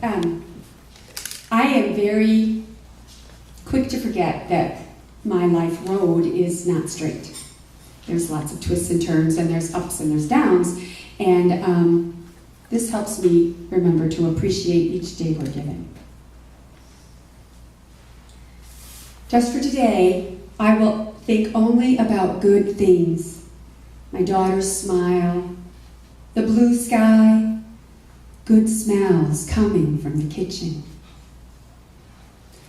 I am very quick to forget that my life road is not straight. There's lots of twists and turns, and there's ups and there's downs, and this helps me remember to appreciate each day we're given. Just for today, I will think only about good things. My daughter's smile, the blue sky, good smells coming from the kitchen.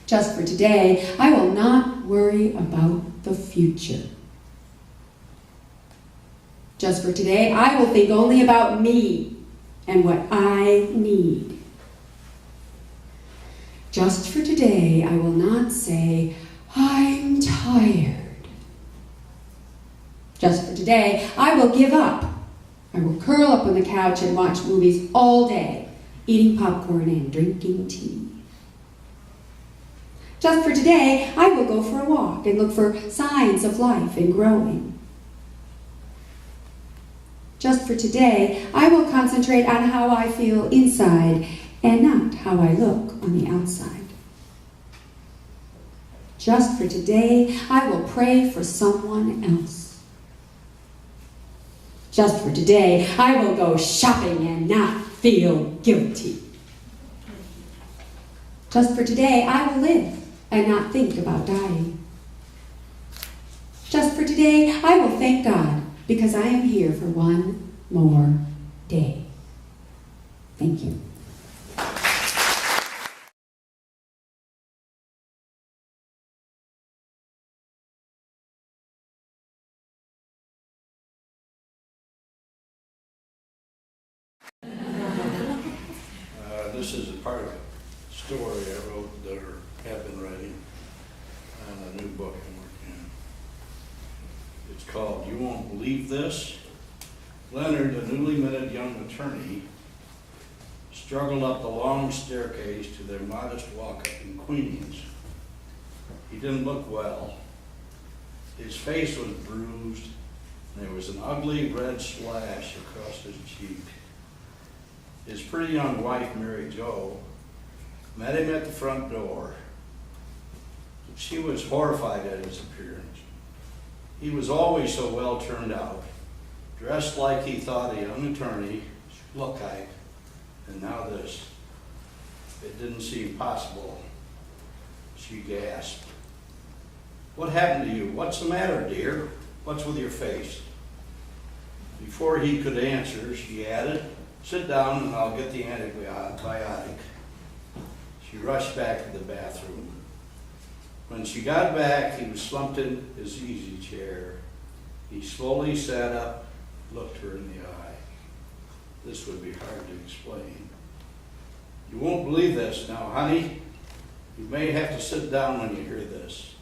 Just for today, I will not worry about the future. Just for today, I will think only about me and what I need. Just for today, I will not say, I'm tired. Just for today, I will give up. I will curl up on the couch and watch movies all day, eating popcorn and drinking tea. Just for today, I will go for a walk and look for signs of life and growing. Just for today, I will concentrate on how I feel inside and not how I look on the outside. Just for today, I will pray for someone else. Just for today, I will go shopping and not feel guilty. Just for today, I will live and not think about dying. Just for today, I will thank God because I am here for one more day. Thank you. This is a part of a story I wrote or have been writing on a new book I'm working on. It's called You Won't Believe This. Leonard, a newly minted young attorney, struggled up the long staircase to their modest walk-up in Queens. He didn't look well. His face was bruised, and there was an ugly red slash across his cheek. His pretty young wife, Mary Jo, met him at the front door. She was horrified at his appearance. He was always so well turned out, dressed like he thought a young attorney should look like, and now this. It didn't seem possible. She gasped. What happened to you? What's the matter, dear? What's with your face? Before he could answer, she added, sit down and I'll get the antibiotic. She rushed back to the bathroom. When she got back, he was slumped in his easy chair. He slowly sat up, looked her in the eye. This would be hard to explain. You won't believe this now, honey. You may have to sit down when you hear this.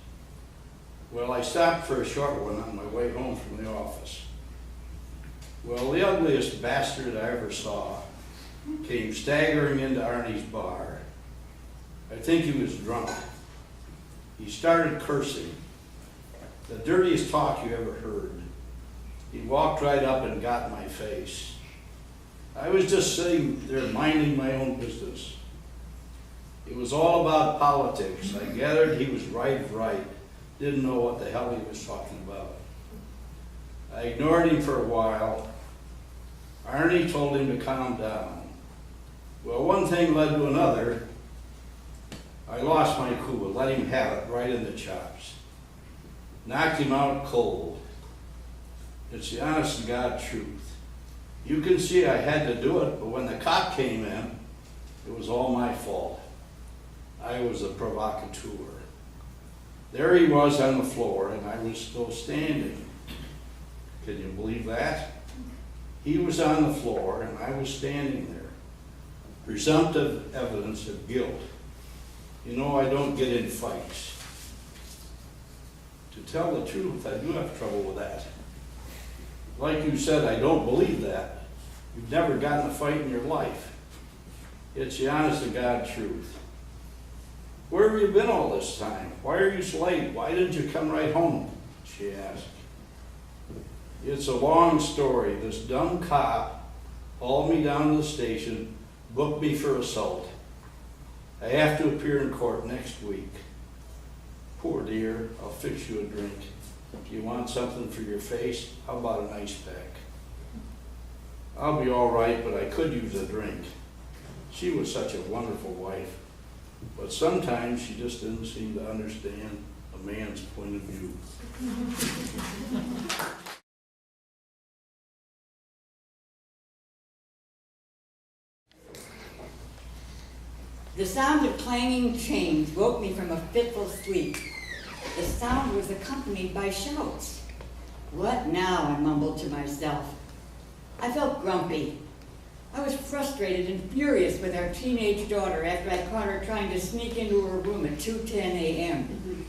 Well, I stopped for a short one on my way home from the office. Well, the ugliest bastard I ever saw came staggering into Arnie's bar. I think he was drunk. He started cursing. The dirtiest talk you ever heard. He walked right up and got in my face. I was just sitting there minding my own business. It was all about politics. I gathered he was right. Didn't know what the hell he was talking about. I ignored him for a while. Arnie told him to calm down. Well, one thing led to another. I lost my cool, let him have it right in the chops. Knocked him out cold. It's the honest to God truth. You can see I had to do it, but when the cop came in, it was all my fault. I was a provocateur. There he was on the floor, and I was still standing. Can you believe that? He was on the floor, and I was standing there. Presumptive evidence of guilt. You know, I don't get in fights. To tell the truth, I do have trouble with that. Like you said, I don't believe that. You've never gotten a fight in your life. It's the honest to God truth. Where have you been all this time? Why are you so late? Why didn't you come right home? She asked. It's a long story. This dumb cop hauled me down to the station, booked me for assault. I have to appear in court next week. Poor dear, I'll fix you a drink. Do you want something for your face? How about an ice pack? I'll be all right, but I could use a drink. She was such a wonderful wife, but sometimes she just didn't seem to understand a man's point of view. The sound of clanging chains woke me from a fitful sleep. The sound was accompanied by shouts. What now? I mumbled to myself. I felt grumpy. I was frustrated and furious with our teenage daughter after I caught her trying to sneak into her room at 2:10 a.m.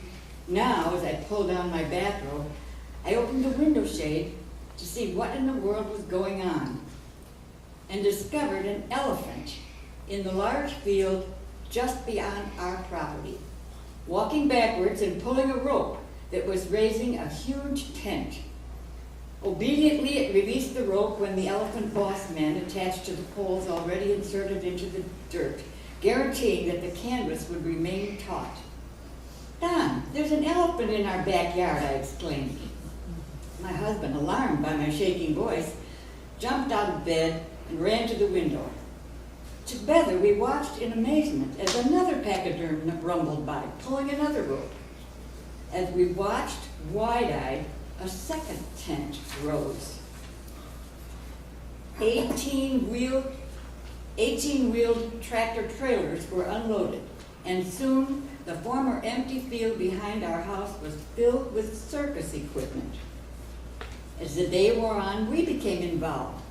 Now, as I pulled down my bathrobe, I opened the window shade to see what in the world was going on and discovered an elephant in the large field just beyond our property, walking backwards and pulling a rope that was raising a huge tent. Obediently, it released the rope when the elephant boss men attached to the poles already inserted into the dirt, guaranteeing that the canvas would remain taut. "Don, there's an elephant in our backyard," I exclaimed. My husband, alarmed by my shaking voice, jumped out of bed and ran to the window. Together, we watched in amazement as another pachyderm rumbled by, pulling another rope. As we watched, wide-eyed, a second tent rose. 18-wheeled tractor trailers were unloaded, and soon the former empty field behind our house was filled with circus equipment. As the day wore on, we became involved.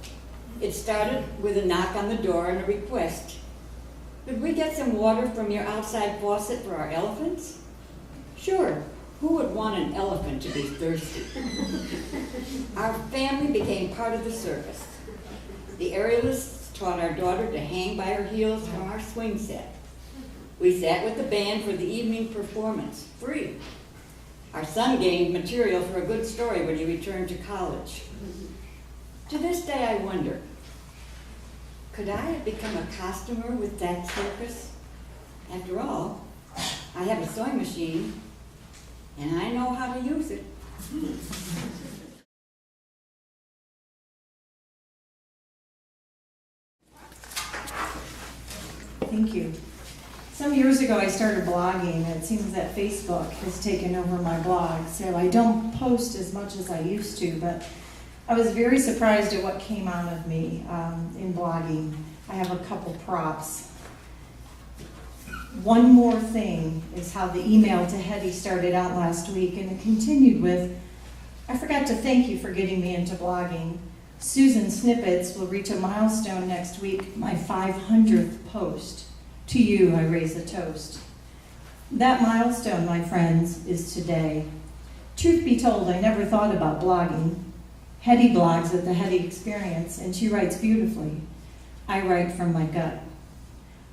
It started with a knock on the door and a request. "Could we get some water from your outside faucet for our elephants?" Sure, who would want an elephant to be thirsty? Our family became part of the circus. The aerialists taught our daughter to hang by her heels from our swing set. We sat with the band for the evening performance, free. Our son gained material for a good story when he returned to college. To this day, I wonder, could I have become a costumer with that circus? After all, I have a sewing machine, and I know how to use it. Thank you. Some years ago, I started blogging. It seems that Facebook has taken over my blog, so I don't post as much as I used to, but I was very surprised at what came out of me in blogging. I have a couple props. One more thing is how the email to Hetty started out last week, and it continued with, "I forgot to thank you for getting me into blogging. Susan Snippets will reach a milestone next week, my 500th post. To you, I raise a toast." That milestone, my friends, is today. Truth be told, I never thought about blogging. Hetty blogs at the Hetty Experience, and she writes beautifully. I write from my gut.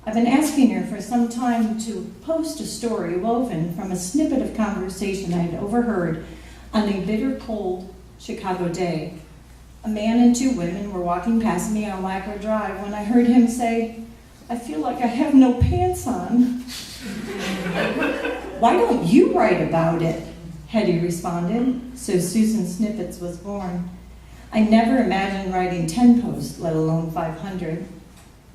I've been asking her for some time to post a story woven from a snippet of conversation I had overheard on a bitter cold Chicago day. A man and two women were walking past me on Wacker Drive when I heard him say, "I feel like I have no pants on." "Why don't you write about it?" Hetty responded. So Susan Snippets was born. I never imagined writing 10 posts, let alone 500.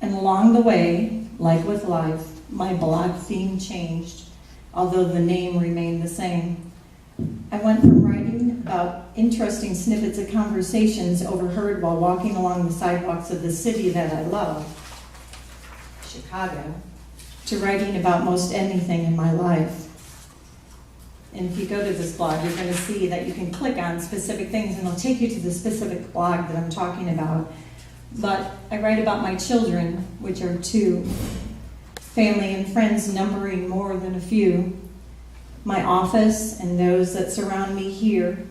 And along the way, like with life, my blog theme changed, although the name remained the same. I went from writing about interesting snippets of conversations overheard while walking along the sidewalks of the city that I love, Chicago, to writing about most anything in my life. And if you go to this blog, you're going to see that you can click on specific things and it'll take you to the specific blog that I'm talking about. But I write about my children, which are 2, family and friends numbering more than a few, my office and those that surround me here,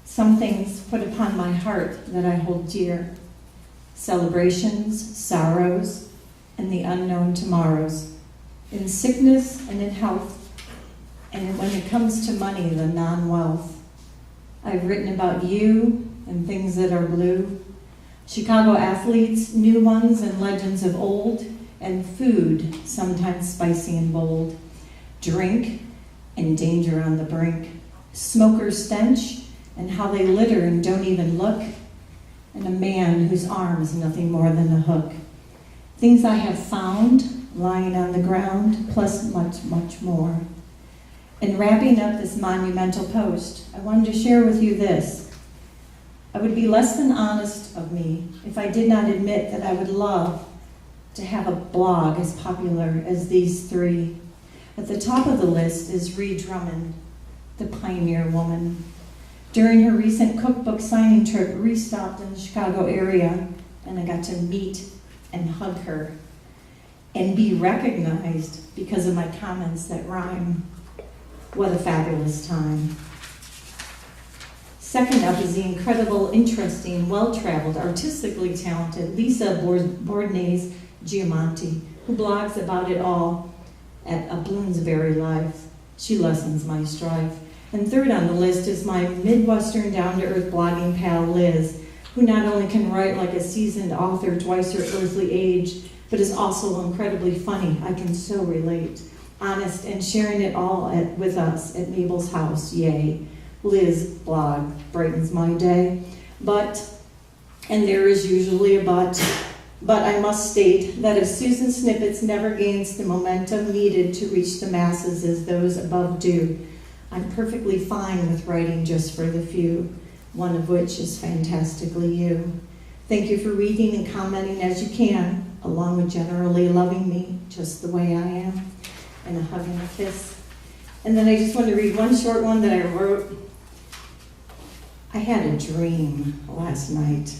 some things put upon my heart that I hold dear, celebrations, sorrows, and the unknown tomorrows, in sickness and in health, and when it comes to money, the non-wealth. I've written about you and things that are blue, Chicago athletes, new ones and legends of old, and food, sometimes spicy and bold, drink and danger on the brink, smoker's stench and how they litter and don't even look, and a man whose arm is nothing more than a hook. Things I have found lying on the ground, plus much, much more. In wrapping up this monumental post, I wanted to share with you this. I would be less than honest of me if I did not admit that I would love to have a blog as popular as these three. At the top of the list is Ree Drummond, the pioneer woman. During her recent cookbook signing trip, Ree stopped in the Chicago area, and I got to meet and hug her and be recognized because of my comments that rhyme. What a fabulous time. Second up is the incredible, interesting, well-traveled, artistically talented Lisa Bordnais Giamonti, who blogs about it all at A Bloomsbury Life. She lessens my strife. And third on the list is my Midwestern down-to-earth blogging pal, Liz, who not only can write like a seasoned author twice her earthly age, but is also incredibly funny. I can so relate. Honest and sharing it all with us at Mabel's house, yay. Liz blog brightens my day. But, and there is usually a but I must state that if Susan Snippets never gains the momentum needed to reach the masses as those above do, I'm perfectly fine with writing just for the few, one of which is fantastically you. Thank you for reading and commenting as you can, along with generally loving me just the way I am, and a hug and a kiss. And then I just want to read one short one that I wrote. I had a dream last night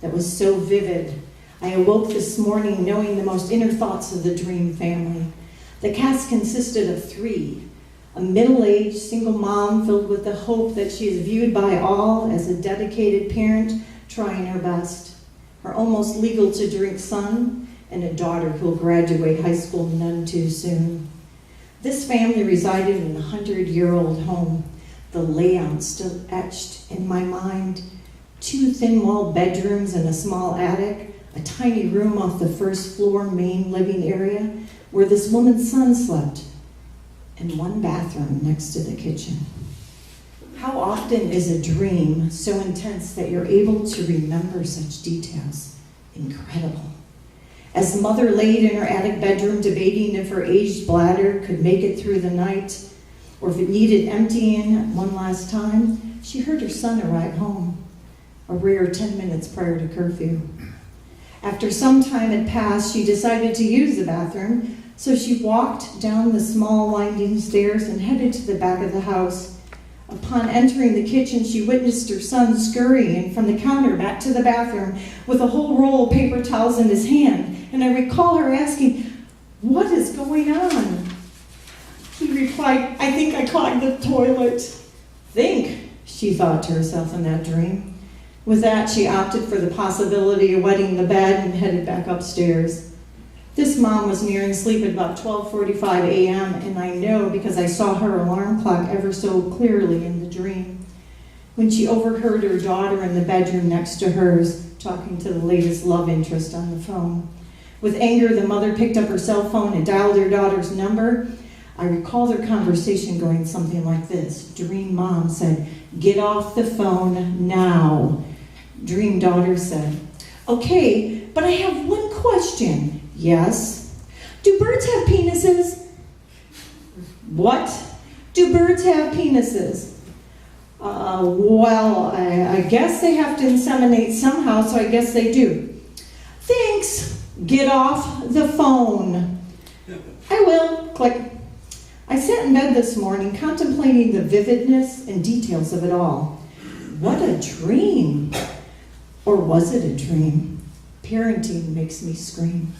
that was so vivid. I awoke this morning knowing the most inner thoughts of the dream family. The cast consisted of three. A middle-aged single mom filled with the hope that she is viewed by all as a dedicated parent trying her best. Her almost legal to drink son and a daughter who'll graduate high school none too soon. This family resided in a 100-year-old home, the layout still etched in my mind. 2 thin-walled bedrooms and a small attic, a tiny room off the first floor main living area where this woman's son slept, and 1 bathroom next to the kitchen. How often is a dream so intense that you're able to remember such details? Incredible. As the mother laid in her attic bedroom debating if her aged bladder could make it through the night, or if it needed emptying one last time, she heard her son arrive home, a rare 10 minutes prior to curfew. After some time had passed, she decided to use the bathroom, so she walked down the small winding stairs and headed to the back of the house. Upon entering the kitchen, she witnessed her son scurrying from the counter back to the bathroom with a whole roll of paper towels in his hand. And I recall her asking, "What is going on?" He replied, "I think I clogged the toilet." Think, she thought to herself in that dream. With that, she opted for the possibility of wetting the bed and headed back upstairs. This mom was nearing sleep at about 12:45 a.m., and I know because I saw her alarm clock ever so clearly in the dream. When she overheard her daughter in the bedroom next to hers talking to the latest love interest on the phone. With anger, the mother picked up her cell phone and dialed her daughter's number. I recall their conversation going something like this. Dream mom said, "Get off the phone now." Dream daughter said, "Okay, but I have one question." "Yes." "Do birds have penises?" "What? Do birds have penises?" Well, I guess they have to inseminate somehow, so I guess they do." "Thanks. Get off the phone." "I will." Click. I sat in bed this morning contemplating the vividness and details of it all. What a dream. Or was it a dream? Parenting makes me scream.